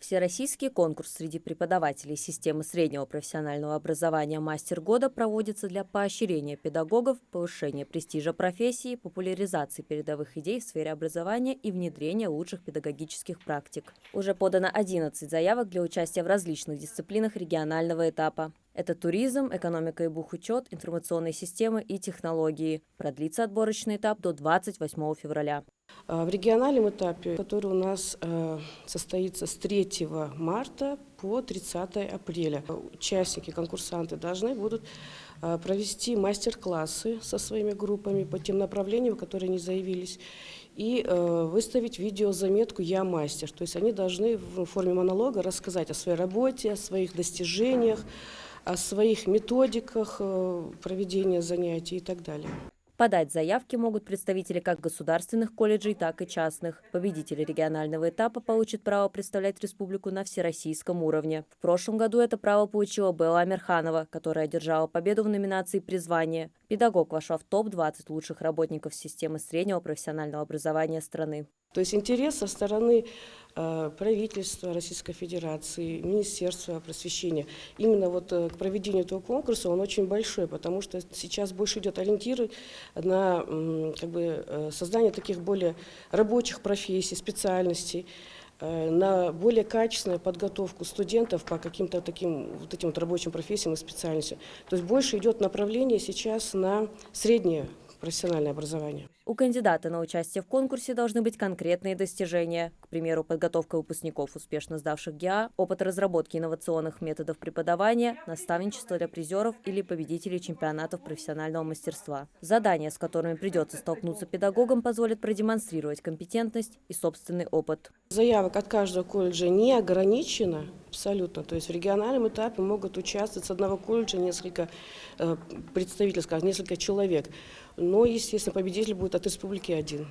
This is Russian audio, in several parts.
Всероссийский конкурс среди преподавателей системы среднего профессионального образования «Мастер года» проводится для поощрения педагогов, повышения престижа профессии, популяризации передовых идей в сфере образования и внедрения лучших педагогических практик. Уже подано 11 заявок для участия в различных дисциплинах регионального этапа. Это туризм, экономика и бухучет, информационные системы и технологии. Продлится отборочный этап до 28 февраля. В региональном этапе, который у нас состоится с 3 марта по 30 апреля, участники, конкурсанты должны будут провести мастер-классы со своими группами по тем направлениям, которые они заявились, и выставить видеозаметку «Я мастер». То есть они должны в форме монолога рассказать о своей работе, о своих достижениях, о своих методиках проведения занятий и так далее. Подать заявки могут представители как государственных колледжей, так и частных. Победители регионального этапа получат право представлять республику на всероссийском уровне. В прошлом году это право получила Белла Амирханова, которая одержала победу в номинации «Призвание». Педагог вошла в топ-20 лучших работников системы среднего профессионального образования страны. То есть интерес со стороны правительства Российской Федерации, Министерства просвещения именно вот к проведению этого конкурса он очень большой, потому что сейчас больше идет ориентир на создание таких более рабочих профессий, специальностей, на более качественную подготовку студентов по каким-то таким этим рабочим профессиям и специальностям. То есть больше идет направление сейчас на среднее профессиональное образование. У кандидата на участие в конкурсе должны быть конкретные достижения. К примеру, подготовка выпускников, успешно сдавших ГИА, опыт разработки инновационных методов преподавания, наставничество для призеров или победителей чемпионатов профессионального мастерства. Задания, с которыми придется столкнуться педагогам, позволят продемонстрировать компетентность и собственный опыт. Заявок от каждого колледжа не ограничено абсолютно. То есть в региональном этапе могут участвовать с одного колледжа несколько представителей, скажем, несколько человек. Но, естественно, победитель будет от республики один.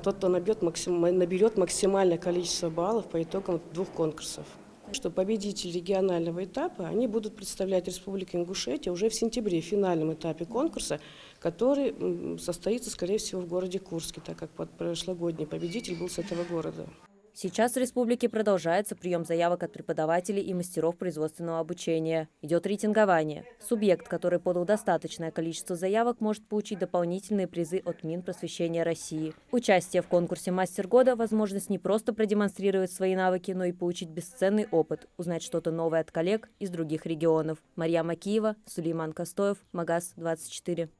Тот, кто наберет максимальное количество баллов по итогам 2 конкурсов. Что победители регионального этапа, они будут представлять Республику Ингушетия уже в сентябре, в финальном этапе конкурса, который состоится, скорее всего, в городе Курске, так как прошлогодний победитель был с этого города. Сейчас в республике продолжается прием заявок от преподавателей и мастеров производственного обучения. Идет рейтингование. Субъект, который подал достаточное количество заявок, может получить дополнительные призы от Минпросвещения России. Участие в конкурсе «Мастер года» – возможность не просто продемонстрировать свои навыки, но и получить бесценный опыт, узнать что-то новое от коллег из других регионов. Марья Макиева, Сулейман Костоев, Магаз 24.